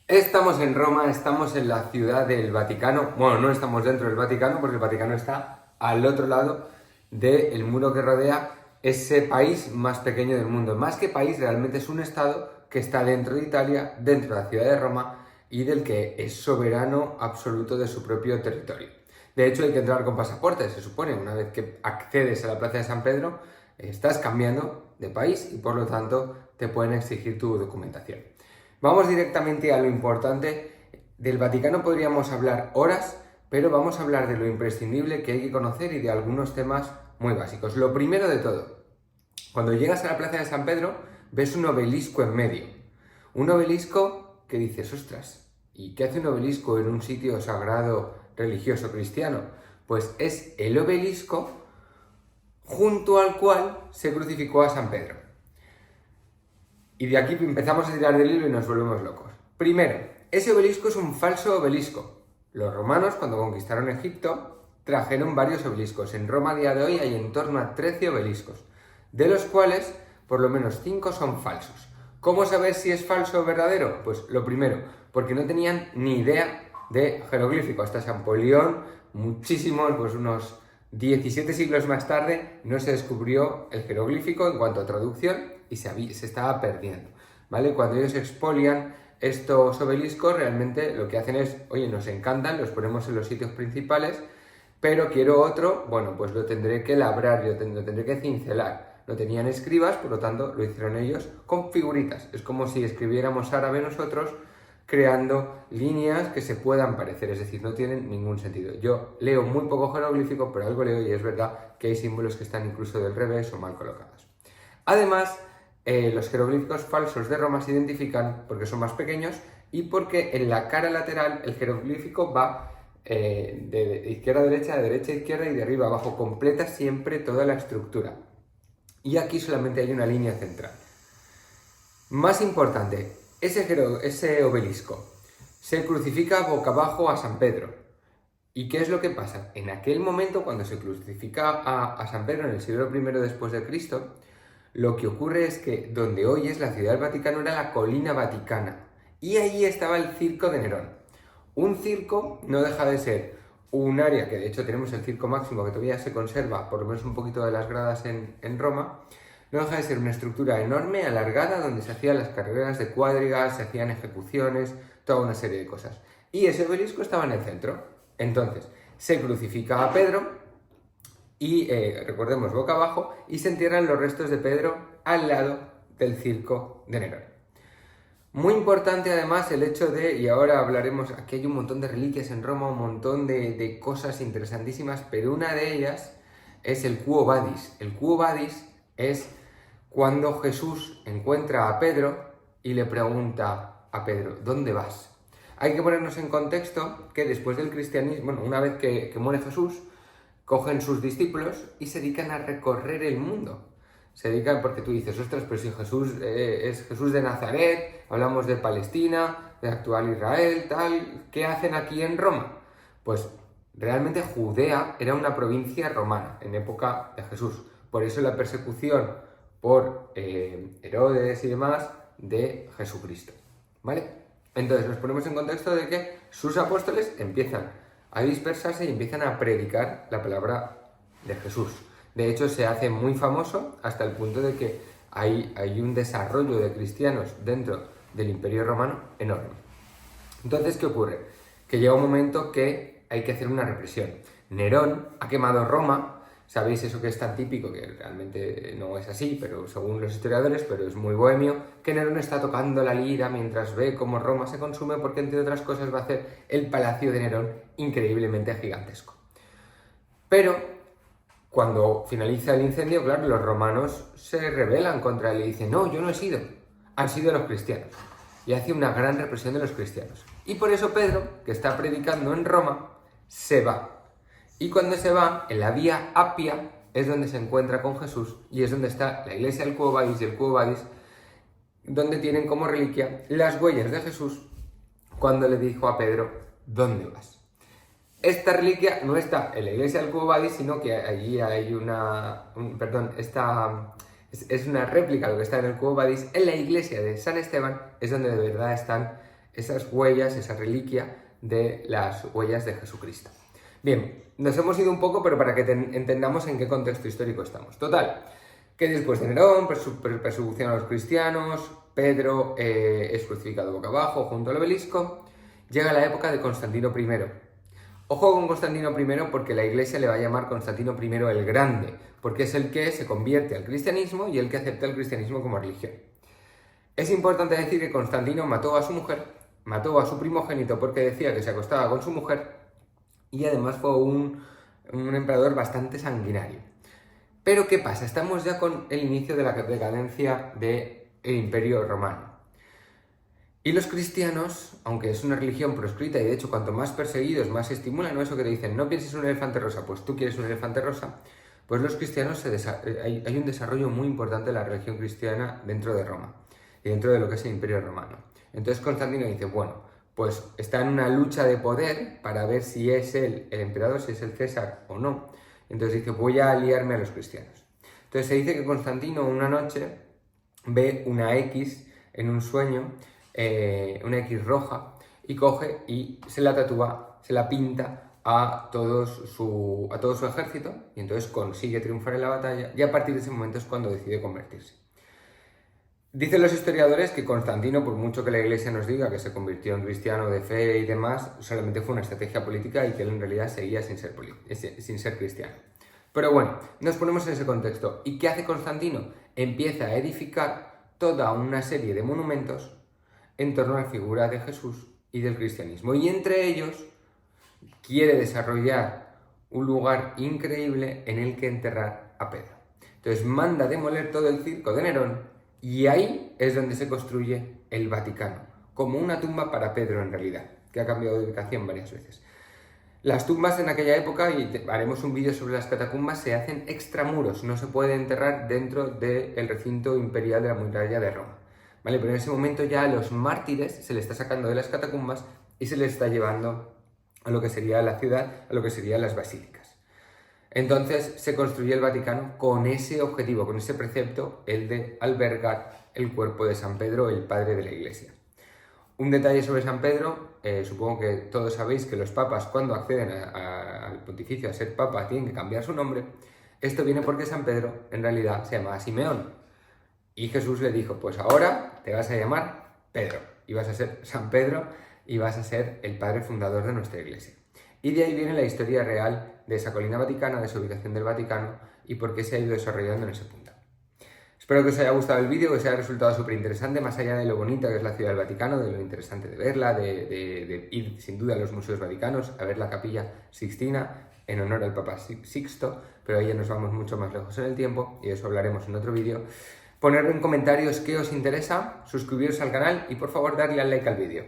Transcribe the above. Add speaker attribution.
Speaker 1: Estamos en Roma, estamos en la ciudad del Vaticano. Bueno, no estamos dentro del Vaticano porque el Vaticano está al otro lado del muro que rodea ese país más pequeño del mundo. Más que país, realmente es un estado que está dentro de Italia, dentro de la ciudad de Roma y del que es soberano absoluto de su propio territorio. De hecho, hay que entrar con pasaporte, se supone. Una vez que accedes a la Plaza de San Pedro, estás cambiando de país y por lo tanto te pueden exigir tu documentación. Vamos directamente a lo importante. Del Vaticano podríamos hablar horas, pero vamos a hablar de lo imprescindible que hay que conocer y de algunos temas muy básicos. Lo primero de todo, cuando llegas a la Plaza de San Pedro, ves un obelisco en medio. Un obelisco que dices, ostras, ¿y qué hace un obelisco en un sitio sagrado, religioso, cristiano? Pues es el obelisco junto al cual se crucificó a San Pedro. Y de aquí empezamos a tirar del hilo y nos volvemos locos. Primero, ese obelisco es un falso obelisco. Los romanos, cuando conquistaron Egipto, trajeron varios obeliscos. En Roma a día de hoy hay en torno a 13 obeliscos, de los cuales por lo menos 5 son falsos. ¿Cómo saber si es falso o verdadero? Pues lo primero, porque no tenían ni idea de jeroglífico. Hasta San Polión, muchísimos, pues unos 17 siglos más tarde, no se descubrió el jeroglífico en cuanto a traducción y se estaba perdiendo, ¿vale? Cuando ellos expolian estos obeliscos, realmente lo que hacen es, oye, nos encantan, los ponemos en los sitios principales, pero quiero otro, bueno, pues lo tendré que labrar, lo tendré que cincelar. No tenían escribas, por lo tanto, lo hicieron ellos con figuritas. Es como si escribiéramos árabe nosotros, creando líneas que se puedan parecer, es decir, no tienen ningún sentido. Yo leo muy poco jeroglífico, pero algo leo y es verdad que hay símbolos que están incluso del revés o mal colocados. Además, los jeroglíficos falsos de Roma se identifican porque son más pequeños y porque en la cara lateral el jeroglífico va de izquierda a derecha, de derecha a izquierda y de arriba a abajo, completa siempre toda la estructura. Y aquí solamente hay una línea central. Más importante, ese obelisco se crucifica boca abajo a San Pedro. ¿Y qué es lo que pasa? En aquel momento, cuando se crucifica a San Pedro en el siglo I después de Cristo, lo que ocurre es que donde hoy es la ciudad del Vaticano era la colina vaticana. Y ahí estaba el circo de Nerón. Un circo no deja de ser un área, que de hecho tenemos el circo máximo que todavía se conserva, por lo menos un poquito de las gradas en Roma, no deja de ser una estructura enorme, alargada, donde se hacían las carreras de cuadrigas, se hacían ejecuciones, toda una serie de cosas. Y ese obelisco estaba en el centro. Entonces, se crucifica a Pedro y, recordemos, boca abajo, y se entierran los restos de Pedro al lado del circo de Nerón. Muy importante además el hecho de, y ahora hablaremos, aquí hay un montón de reliquias en Roma, un montón de cosas interesantísimas, pero una de ellas es el Quo Vadis. El Quo Vadis es cuando Jesús encuentra a Pedro y le pregunta a Pedro, ¿dónde vas? Hay que ponernos en contexto que después del cristianismo, bueno, una vez que muere Jesús, cogen sus discípulos y se dedican a recorrer el mundo. Se dedican porque tú dices, ostras, pero si Jesús es Jesús de Nazaret, hablamos de Palestina, de actual Israel, tal, ¿qué hacen aquí en Roma? Pues realmente Judea era una provincia romana en época de Jesús. Por eso la persecución por Herodes y demás de Jesucristo, ¿vale? Entonces nos ponemos en contexto de que sus apóstoles empiezan a dispersarse y empiezan a predicar la palabra de Jesús. De hecho, se hace muy famoso hasta el punto de que hay un desarrollo de cristianos dentro del Imperio Romano enorme. Entonces, ¿qué ocurre? Que llega un momento que hay que hacer una represión. Nerón ha quemado Roma. Sabéis eso que es tan típico, que realmente no es así, pero según los historiadores, pero es muy bohemio, que Nerón está tocando la lira mientras ve cómo Roma se consume, porque entre otras cosas va a hacer el palacio de Nerón increíblemente gigantesco. Pero cuando finaliza el incendio, claro, los romanos se rebelan contra él y dicen, no, yo no he sido, han sido los cristianos. Y hace una gran represión de los cristianos. Y por eso Pedro, que está predicando en Roma, se va. Y cuando se va, en la vía Apia, es donde se encuentra con Jesús y es donde está la iglesia del Quo Vadis y el Quo Vadis, donde tienen como reliquia las huellas de Jesús cuando le dijo a Pedro, ¿dónde vas? Esta reliquia no está en la iglesia del Quo Vadis, sino que allí hay es una réplica de lo que está en el Quo Vadis. En la iglesia de San Esteban es donde de verdad están esas huellas, esa reliquia de las huellas de Jesucristo. Bien, nos hemos ido un poco, pero para que entendamos en qué contexto histórico estamos. Total, que después de Nerón, persecución a los cristianos, Pedro es crucificado boca abajo junto al obelisco, llega la época de Constantino I. Ojo con Constantino I porque la iglesia le va a llamar Constantino I el Grande, porque es el que se convierte al cristianismo y el que acepta el cristianismo como religión. Es importante decir que Constantino mató a su mujer, mató a su primogénito porque decía que se acostaba con su mujer y además fue un emperador bastante sanguinario. Pero ¿qué pasa? Estamos ya con el inicio de la decadencia del Imperio Romano. Y los cristianos, aunque es una religión proscrita y de hecho cuanto más perseguidos, más se estimulan, ¿no? Eso que te dicen, no pienses en un elefante rosa, pues tú quieres un elefante rosa, pues los cristianos hay un desarrollo muy importante de la religión cristiana dentro de Roma y dentro de lo que es el Imperio Romano. Entonces Constantino dice, bueno, pues está en una lucha de poder para ver si es él el emperador, si es el César o no. Entonces dice, voy a aliarme a los cristianos. Entonces se dice que Constantino una noche ve una X en un sueño, una X roja, y coge y se la tatúa, se la pinta a todo su ejército, y entonces consigue triunfar en la batalla, y a partir de ese momento es cuando decide convertirse. Dicen los historiadores que Constantino, por mucho que la iglesia nos diga que se convirtió en cristiano de fe y demás, solamente fue una estrategia política y que él en realidad seguía sin ser cristiano. Pero bueno, nos ponemos en ese contexto. ¿Y qué hace Constantino? Empieza a edificar toda una serie de monumentos en torno a la figura de Jesús y del cristianismo. Y entre ellos quiere desarrollar un lugar increíble en el que enterrar a Pedro. Entonces manda demoler todo el circo de Nerón y ahí es donde se construye el Vaticano, como una tumba para Pedro en realidad, que ha cambiado de ubicación varias veces. Las tumbas en aquella época, y haremos un vídeo sobre las catacumbas, se hacen extramuros, no se puede enterrar dentro del recinto imperial de la muralla de Roma. ¿Vale? Pero en ese momento ya a los mártires se les está sacando de las catacumbas y se les está llevando a lo que sería la ciudad, a lo que serían las basílicas. Entonces se construye el Vaticano con ese objetivo, con ese precepto, el de albergar el cuerpo de San Pedro, el padre de la Iglesia. Un detalle sobre San Pedro, supongo que todos sabéis que los papas cuando acceden al pontificio a ser papa tienen que cambiar su nombre. Esto viene porque San Pedro en realidad se llamaba Simeón. Y Jesús le dijo, pues ahora te vas a llamar Pedro, y vas a ser San Pedro, y vas a ser el padre fundador de nuestra iglesia. Y de ahí viene la historia real de esa colina vaticana, de esa ubicación del Vaticano, y por qué se ha ido desarrollando en ese punto. Espero que os haya gustado el vídeo, que os haya resultado súper interesante, más allá de lo bonita que es la ciudad del Vaticano, de lo interesante de verla, de ir sin duda a los museos vaticanos, a ver la Capilla Sixtina, en honor al Papa Sixto, pero ahí ya nos vamos mucho más lejos en el tiempo, y de eso hablaremos en otro vídeo. Ponedme en comentarios qué os interesa, suscribiros al canal y por favor darle al like al vídeo.